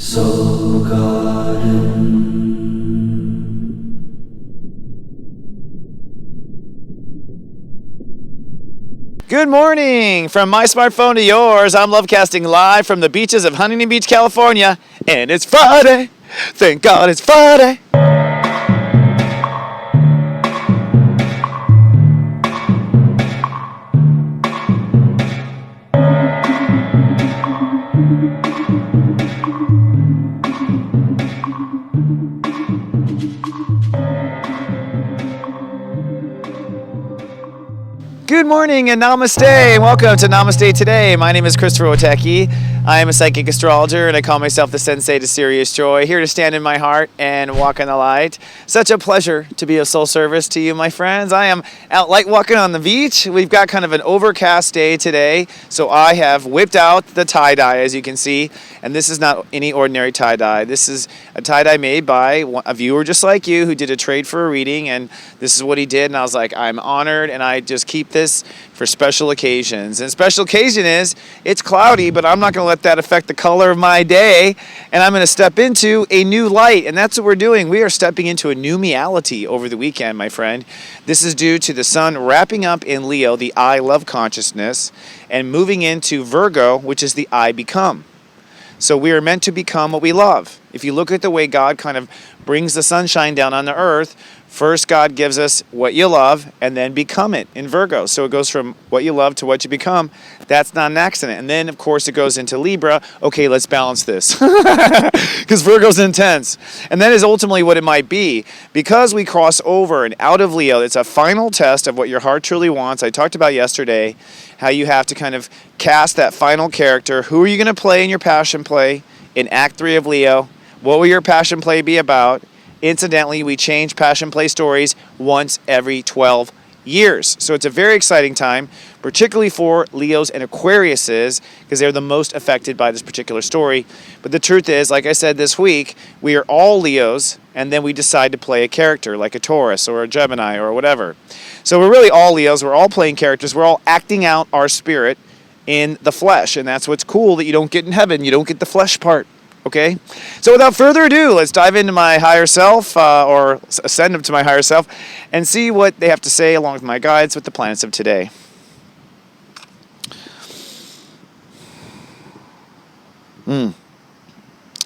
Soul Garden. Good morning! From my smartphone to yours, I'm Lovecasting live from the beaches of Huntington Beach, California. And it's Friday! Thank God it's Friday! Good morning and Namaste, and welcome to Namaste Today. My name is Witecki. I am a psychic astrologer, and I call myself the Sensei to Serious Joy, here to stand in my heart and walk in the light. Such a pleasure to be of soul service to you, my friends. I am out light walking on the beach. We've got kind of an overcast day today, so I have whipped out the tie-dye, as you can see, and this is not any ordinary tie-dye. This is a tie-dye made by a viewer just like you who did a trade for a reading, and this is what he did, and I was like, I'm honored, and I just keep this for special occasions. And special occasion is, it's cloudy, but I'm not going to let that affect the color of my day, and I'm going to step into a new light, and that's what we're doing. We are stepping into a new reality over the weekend, my friend. This is due to the sun wrapping up in Leo, the I love consciousness, and moving into Virgo, which is the I become. So we are meant to become what we love. If you look at the way God kind of brings the sunshine down on the earth, first God gives us what you love and then become it in Virgo. So it goes from what you love to what you become. That's not an accident. And then, of course, it goes into Libra. Okay, let's balance this. Because Virgo's intense. And that is ultimately what it might be. Because we cross over and out of Leo, it's a final test of what your heart truly wants. I talked about yesterday how you have to kind of cast that final character. Who are you going to play in your passion play in Act 3 of Leo? What will your passion play be about? Incidentally, we change passion play stories once every 12 years. So it's a very exciting time, particularly for Leos and Aquariuses, because they're the most affected by this particular story. But the truth is, like I said this week, we are all Leos, and then we decide to play a character, like a Taurus or a Gemini or whatever. So we're really all Leos. We're all playing characters. We're all acting out our spirit in the flesh. And that's what's cool, that you don't get in heaven. You don't get the flesh part. Okay, so without further ado, let's dive into my higher self, or ascend up to my higher self, and see what they have to say along with my guides with the planets of today.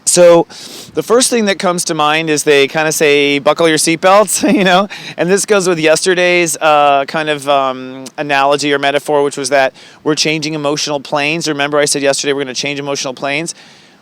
So the first thing that comes to mind is they kind of say, buckle your seatbelts, and this goes with yesterday's analogy or metaphor, which was that we're changing emotional planes. Remember I said yesterday we're going to change emotional planes?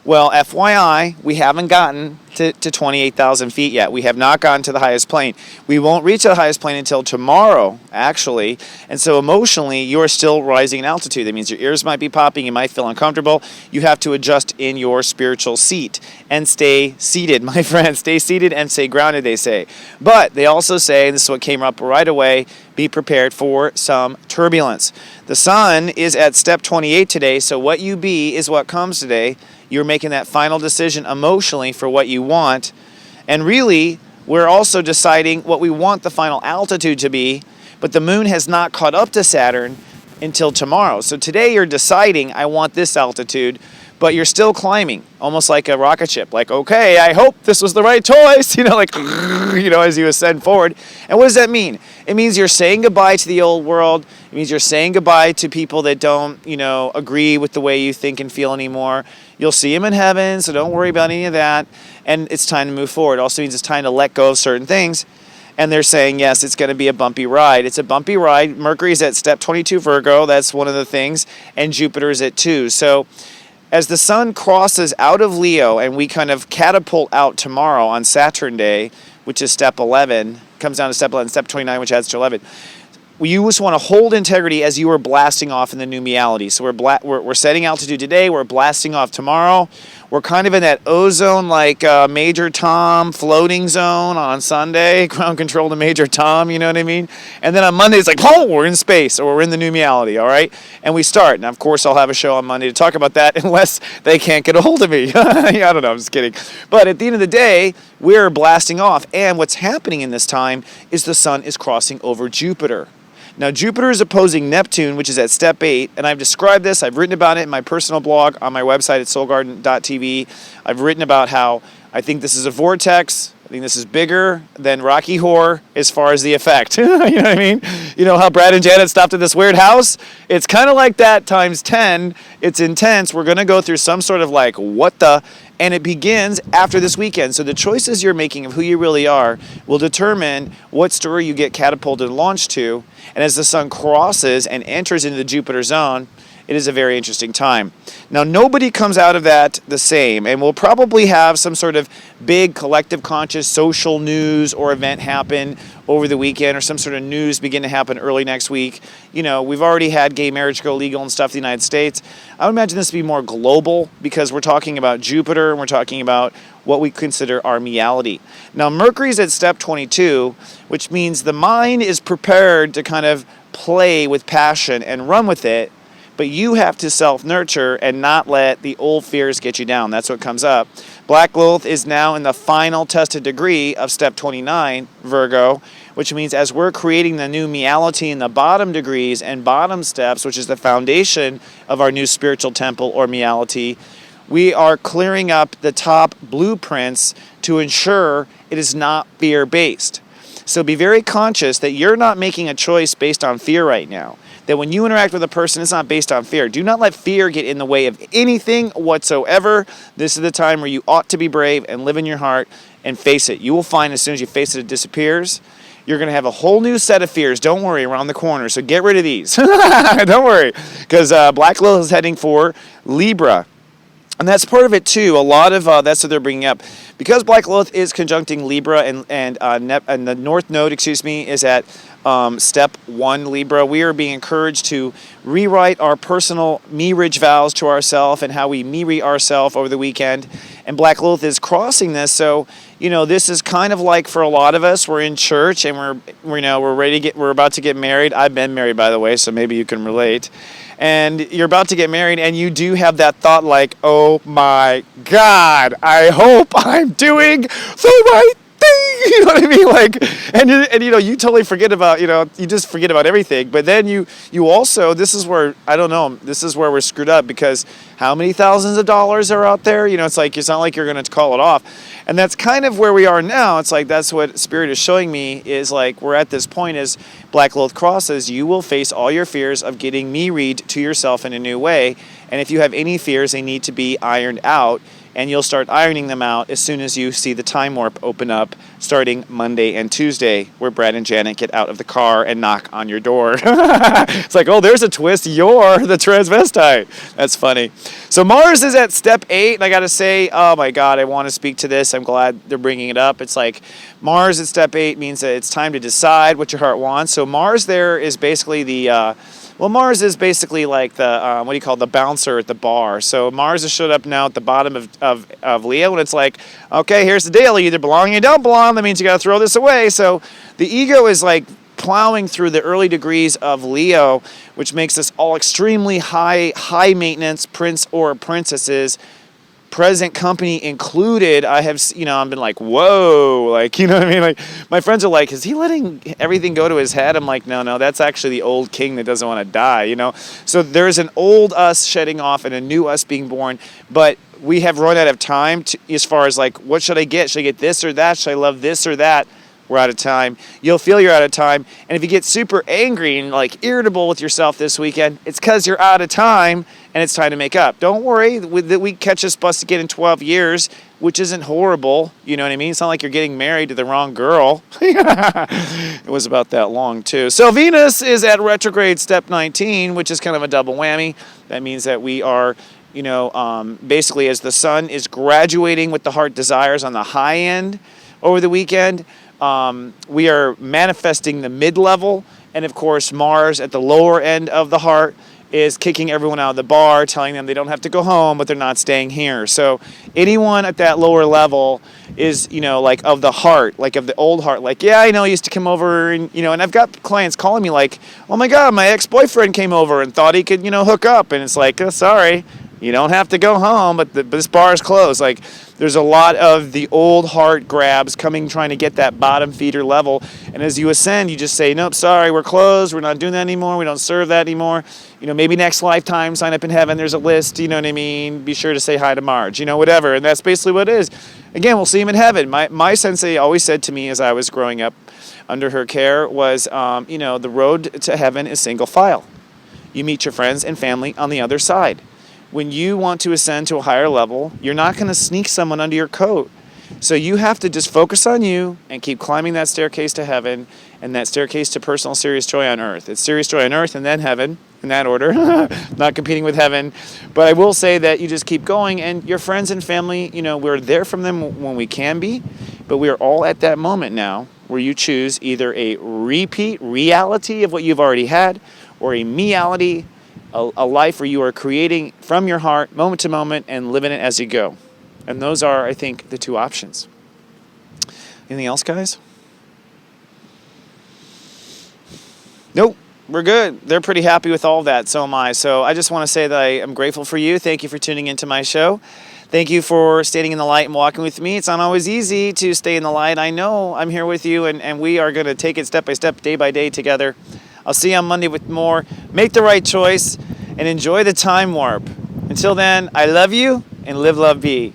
Well, FYI, we haven't gotten to 28,000 feet yet. We have not gotten to the highest plane. We won't reach the highest plane until tomorrow, actually. And so emotionally, you're still rising in altitude. That means your ears might be popping. You might feel uncomfortable. You have to adjust in your spiritual seat and stay seated, my friends. Stay seated and stay grounded, they say. But they also say, and this is what came up right away, be prepared for some turbulence. The sun is at step 28 today, so what you be is what comes today. You're making that final decision emotionally for what you want. And really, we're also deciding what we want the final altitude to be, but the moon has not caught up to Saturn until tomorrow. So today you're deciding, I want this altitude, but you're still climbing, almost like a rocket ship. Like, okay, I hope this was the right choice, as you ascend forward. And what does that mean? It means you're saying goodbye to the old world. It means you're saying goodbye to people that don't, agree with the way you think and feel anymore. You'll see them in heaven, so don't worry about any of that. And it's time to move forward. It also means it's time to let go of certain things. And they're saying, yes, it's going to be a bumpy ride. It's a bumpy ride. Mercury's at step 22 Virgo. That's one of the things. And Jupiter's at 2. So as the sun crosses out of Leo and we kind of catapult out tomorrow on Saturn Day, which is step 11, comes down to step 11, step 29, which adds to 11. You just want to hold integrity as you are blasting off in the new reality. So we're setting altitude today. We're blasting off tomorrow. We're kind of in that ozone, like Major Tom floating zone on Sunday, ground control to Major Tom, you know what I mean? And then on Monday, it's like, oh, we're in space, or we're in the new reality, all right? And we start. And, of course, I'll have a show on Monday to talk about that unless they can't get a hold of me. I don't know. I'm just kidding. But at the end of the day, we're blasting off. And what's happening in this time is the sun is crossing over Jupiter. Now, Jupiter is opposing Neptune, which is at step 8, and I've described this. I've written about it in my personal blog on my website at soulgarden.tv. I've written about how I think this is a vortex. I think this is bigger than Rocky Horror as far as the effect. You know what I mean? You know how Brad and Janet stopped at this weird house? It's kind of like that times 10. It's intense. We're going to go through some sort of like, what the? And it begins after this weekend. So the choices you're making of who you really are will determine what story you get catapulted and launched to. And as the sun crosses and enters into the Jupiter zone, it is a very interesting time. Now, nobody comes out of that the same, and we'll probably have some sort of big collective conscious social news or event happen over the weekend, or some sort of news begin to happen early next week. You know, we've already had gay marriage go legal and stuff in the United States. I would imagine this to be more global because we're talking about Jupiter and we're talking about what we consider our reality. Now, Mercury's at step 22, which means the mind is prepared to kind of play with passion and run with it. But you have to self-nurture and not let the old fears get you down. That's what comes up. Black Lilith is now in the final tested degree of step 29, Virgo, which means as we're creating the new reality in the bottom degrees and bottom steps, which is the foundation of our new spiritual temple or reality, we are clearing up the top blueprints to ensure it is not fear-based. So be very conscious that you're not making a choice based on fear right now. That when you interact with a person, it's not based on fear. Do not let fear get in the way of anything whatsoever. This is the time where you ought to be brave and live in your heart and face it. You will find as soon as you face it, it disappears. You're going to have a whole new set of fears. Don't worry, around the corner. So get rid of these. Don't worry. Because Black Lilith is heading for Libra. And that's part of it too. A lot of that's what they're bringing up, because Black Lilith is conjuncting Libra and the North Node, is at step 1 Libra. We are being encouraged to rewrite our personal me-ridge vows to ourselves and how we me-re ourselves over the weekend. And Black Lilith is crossing this, so you know this is kind of like for a lot of us. We're in church and we're about to get married. I've been married, by the way, so maybe you can relate. And you're about to get married, and you do have that thought like, oh my God, I hope I'm doing the right thing. You know what I mean? Like, and you know, you totally forget about, you know, you just forget about everything. But then you also, this is where, I don't know, this is where we're screwed up, because how many thousands of dollars are out there? You know, it's like, it's not like you're going to call it off. And that's kind of where we are now. It's like, that's what Spirit is showing me, is like, we're at this point as Black Lilith crosses, you will face all your fears of getting me-read to yourself in a new way. And if you have any fears, they need to be ironed out. And you'll start ironing them out as soon as you see the time warp open up starting Monday and Tuesday, where Brad and Janet get out of the car and knock on your door. It's like, oh, there's a twist. You're the transvestite. That's funny. So Mars is at step 8, and I got to say, oh my God, I want to speak to this. I'm glad they're bringing it up. It's like Mars at step 8 means that it's time to decide what your heart wants. So Mars there is basically the... Mars is basically like the, the bouncer at the bar. So Mars has showed up now at the bottom of Leo, and it's like, okay, here's the deal. You either belong or you don't belong. That means you got to throw this away. So the ego is like plowing through the early degrees of Leo, which makes us all extremely high maintenance prince or princesses, present company included. I have, I've been like, whoa, like, you know what I mean? Like, my friends are like, is he letting everything go to his head? I'm like, no, that's actually the old king that doesn't want to die, you know? So there's an old us shedding off and a new us being born, but we have run out of time as far as like, what should I get? Should I get this or that? Should I love this or that? We're out of time. You'll feel you're out of time. And if you get super angry and like irritable with yourself this weekend, it's because you're out of time and it's time to make up. Don't worry, we catch this bus again in 12 years, which isn't horrible. You know what I mean? It's not like you're getting married to the wrong girl. It was about that long too. So Venus is at retrograde step 19, which is kind of a double whammy. That means that we are, basically as the sun is graduating with the heart desires on the high end over the weekend, we are manifesting the mid-level, and of course Mars at the lower end of the heart is kicking everyone out of the bar, telling them they don't have to go home, but they're not staying here. So anyone at that lower level is, like of the heart, like of the old heart, like, yeah, I know, I used to come over and, and I've got clients calling me like, oh my God, my ex-boyfriend came over and thought he could, hook up. And it's like, oh, sorry, You don't have to go home, but this bar is closed. Like, there's a lot of the old heart grabs coming, trying to get that bottom feeder level. And as you ascend, you just say, nope, sorry, we're closed. We're not doing that anymore. We don't serve that anymore. You know, maybe next lifetime, sign up in heaven. There's a list, you know what I mean? Be sure to say hi to Marge, you know, whatever. And that's basically what it is. Again, we'll see him in heaven. My sensei always said to me as I was growing up under her care was, you know, the road to heaven is single file. You meet your friends and family on the other side. When you want to ascend to a higher level, you're not going to sneak someone under your coat. So you have to just focus on you and keep climbing that staircase to heaven and that staircase to personal serious joy on earth. It's serious joy on earth and then heaven, in that order. Not competing with heaven. But I will say that you just keep going, and your friends and family, you know, we're there from them when we can be, but we are all at that moment now where you choose either a repeat reality of what you've already had or a meality, a life where you are creating from your heart, moment to moment, and living it as you go. And those are, I think, the two options. Anything else, guys? Nope, we're good. They're pretty happy with all that, so am I. So I just want to say that I am grateful for you. Thank you for tuning into my show. Thank you for standing in the light and walking with me. It's not always easy to stay in the light. I know I'm here with you, and we are going to take it step by step, day by day together. I'll see you on Monday with more. Make the right choice and enjoy the time warp. Until then, I love you and live, love, be.